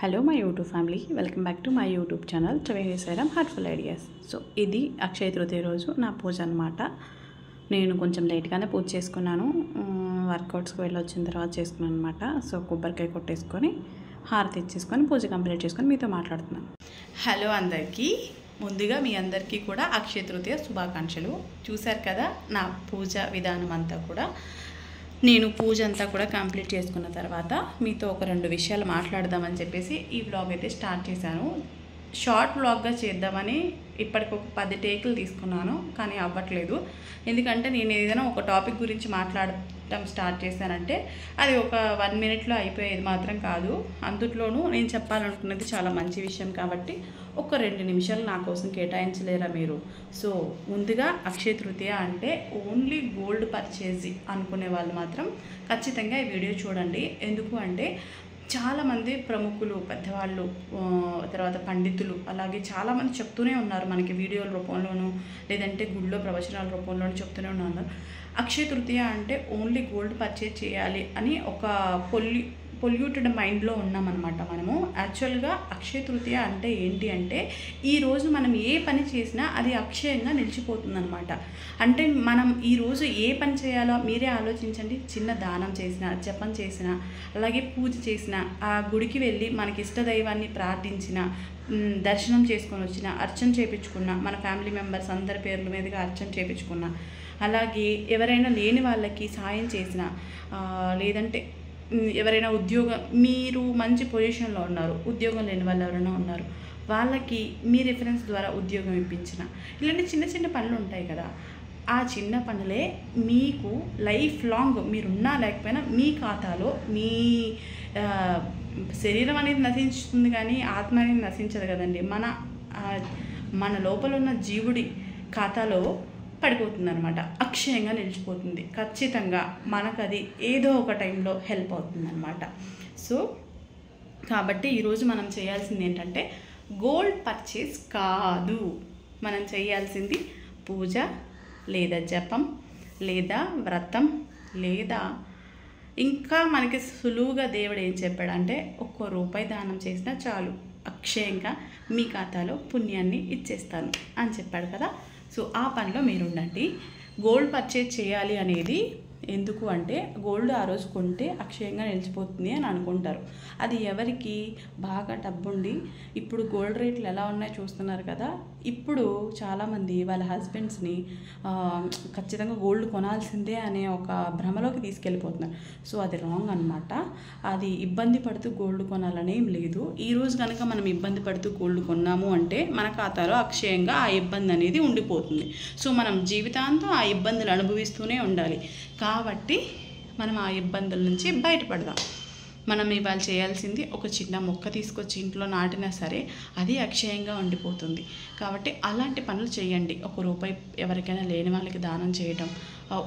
Hello my YouTube family, welcome back to my YouTube channel ట్రవే సైరమ్ heartful ideas. So ఇది అక్షయ తృతీయ రోజు నా పూజ అనమాట. నేను కొంచెం లేట్గానే పూజ చేసుకున్నాను. వర్కౌట్స్కి వెళ్ళి వచ్చిన తర్వాత చేసుకున్నాను అనమాట. సో కొబ్బరికాయ కొట్టేసుకొని హారతి ఇచ్చేసుకొని పూజ కంప్లీట్ చేసుకొని మీతో మాట్లాడుతున్నాను. హలో అందరికీ, ముందుగా మీ అందరికీ కూడా అక్షయ తృతీయ శుభాకాంక్షలు. చూశారు కదా నా పూజ విధానం అంతా కూడా. నేను పూజ అంతా కూడా కంప్లీట్ చేసుకున్న తర్వాత మీతో ఒక 2 విషయాలు మాట్లాడదామని చెప్పేసి ఈ వ్లాగ్ అయితే స్టార్ట్ చేశాను. షార్ట్ వ్లాగ్గా చేద్దామని ఇప్పటికి ఒక 10 టేకులు తీసుకున్నాను, కానీ అవ్వట్లేదు. ఎందుకంటే నేను ఏదైనా ఒక టాపిక్ గురించి మాట్లాడటం స్టార్ట్ చేశానంటే అది ఒక 1 మినిట్లో అయిపోయేది మాత్రం కాదు. అందులోనూ నేను చెప్పాలనుకున్నది చాలా మంచి విషయం కాబట్టి ఒక 2 నిమిషాలు నా కోసం కేటాయించలేరా మీరు? సో ముందుగా అక్షయ తృతీయ అంటే ఓన్లీ గోల్డ్ పర్చేజ్ అనుకునే వాళ్ళు మాత్రం ఖచ్చితంగా ఈ వీడియో చూడండి. ఎందుకు అంటే చాలామంది ప్రముఖులు, పెద్దవాళ్ళు, తర్వాత పండితులు, అలాగే చాలామంది చెప్తూనే ఉన్నారు మనకి వీడియోల రూపంలోనూ లేదంటే గుళ్ళో ప్రవచనాల రూపంలోనూ చెప్తూనే ఉన్నారు. అక్షయ తృతీయ అంటే ఓన్లీ గోల్డ్ పర్చేజ్ చేయాలి అని ఒక పొల్యూటెడ్ మైండ్లో ఉన్నామన్నమాట మనము. యాక్చువల్గా అక్షయ తృతీయ అంటే ఏంటి అంటే ఈరోజు మనం ఏ పని చేసినా అది అక్షయంగా నిలిచిపోతుందన్నమాట. అంటే మనం ఈరోజు ఏ పని చేయాలో మీరే ఆలోచించండి. చిన్న దానం చేసిన, జపం చేసిన, అలాగే పూజ చేసిన, ఆ గుడికి వెళ్ళి మనకి ఇష్టదైవాన్ని ప్రార్థించిన, దర్శనం చేసుకొని వచ్చిన, అర్చన చేయించుకున్న, మన ఫ్యామిలీ మెంబర్స్ అందరి పేర్ల మీదుగా అర్చన చేయించుకున్న, అలాగే ఎవరైనా లేని వాళ్ళకి సాయం చేసిన, లేదంటే ఎవరైనా మీరు మంచి పొజిషన్లో ఉన్నారు, ఉద్యోగం లేని వాళ్ళు ఎవరైనా ఉన్నారు, వాళ్ళకి మీ రిఫరెన్స్ ద్వారా ఉద్యోగం ఇప్పించిన, ఇలాంటి చిన్న చిన్న పనులు ఉంటాయి కదా. ఆ చిన్న పనులే మీకు లైఫ్ లాంగ్ మీరున్నా లేకపోయినా మీ ఖాతాలో, మీ శరీరం అనేది నశించుతుంది కానీ ఆత్మ అనేది నశించదు కదండి. మన లోపల ఉన్న జీవుడి ఖాతాలో పడిపోతుంది అనమాట, అక్షయంగా నిలిచిపోతుంది. ఖచ్చితంగా మనకు అది ఏదో ఒక టైంలో హెల్ప్ అవుతుంది అనమాట. సో కాబట్టి ఈరోజు మనం చేయాల్సింది ఏంటంటే గోల్డ్ పర్చేస్ కాదు, మనం చేయాల్సింది పూజ లేదా జపం లేదా వ్రతం, లేదా ఇంకా మనకి సులువుగా దేవుడు ఏం చెప్పాడంటే ₹1 దానం చేసినా చాలు, అక్షయంగా మీ ఖాతాలో పుణ్యాన్ని ఇచ్చేస్తాను అని చెప్పాడు కదా. సో ఆ పనిలో మీరు ఉండండి. గోల్డ్ పర్చేజ్ చేయాలి అనేది ఎందుకు అంటే గోల్డ్ ఆ రోజు కొంటే అక్షయంగా నిలిచిపోతుంది అని అనుకుంటారు. అది ఎవరికి బాగా డబ్బుండి, ఇప్పుడు గోల్డ్ రేట్లు ఎలా ఉన్నాయో చూస్తున్నారు కదా. ఇప్పుడు చాలామంది వాళ్ళ హస్బెండ్స్ని ఖచ్చితంగా గోల్డ్ కొనాల్సిందే అనే ఒక భ్రమలోకి తీసుకెళ్ళిపోతున్నారు. సో అది రాంగ్ అనమాట. అది ఇబ్బంది పడుతూ గోల్డ్ కొనాలనేం లేదు. ఈరోజు కనుక మనం ఇబ్బంది పడుతూ గోల్డ్ కొన్నాము అంటే మన ఖాతాలో అక్షయంగా ఆ ఇబ్బంది అనేది ఉండిపోతుంది. సో మనం జీవితాంతం ఆ ఇబ్బందులు అనుభవిస్తూనే ఉండాలి. కాబట్టి మనం ఆ ఇబ్బందుల నుంచి బయటపడదాం. మనం ఇవాళ చేయాల్సింది ఒక చిన్న మొక్క తీసుకొచ్చి ఇంట్లో నాటినా సరే అది అక్షయంగా ఉండిపోతుంది. కాబట్టి అలాంటి పనులు చేయండి. ₹1 ఎవరికైనా లేని వాళ్ళకి దానం చేయడం,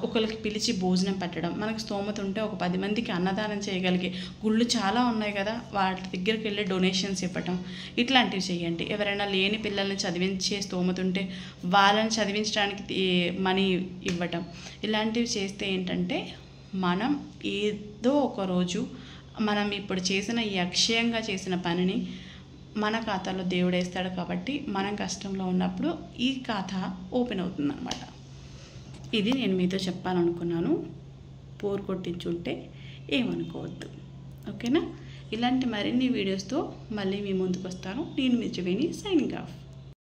ఒకరికి పిలిచి భోజనం పెట్టడం, మనకు స్తోమత ఉంటే ఒక 10 మందికి అన్నదానం చేయగలిగే గుళ్ళు చాలా ఉన్నాయి కదా, వాటి దగ్గరికి వెళ్ళి డొనేషన్స్ ఇవ్వటం, ఇట్లాంటివి చేయండి. ఎవరైనా లేని పిల్లల్ని చదివించే స్తోమత ఉంటే వాళ్ళని చదివించడానికి మనీ ఇవ్వటం, ఇలాంటివి చేస్తే ఏంటంటే మనం ఏదో ఒక రోజు మనం ఇప్పుడు చేసిన ఈ అక్షయంగా చేసిన పనిని మన ఖాతాలో దేవుడు వేస్తాడు. కాబట్టి మనం కష్టంలో ఉన్నప్పుడు ఈ ఖాతా ఓపెన్ అవుతుందన్నమాట. ఇది నేను మీతో చెప్పాలనుకున్నాను. పోరు కొట్టించుంటే ఏమనుకోవద్దు, ఓకేనా? ఇలాంటి మరిన్ని వీడియోస్తో మళ్ళీ మీ ముందుకు వస్తాను. నేను మీ త్రివేణి, సైనింగ్ ఆఫ్.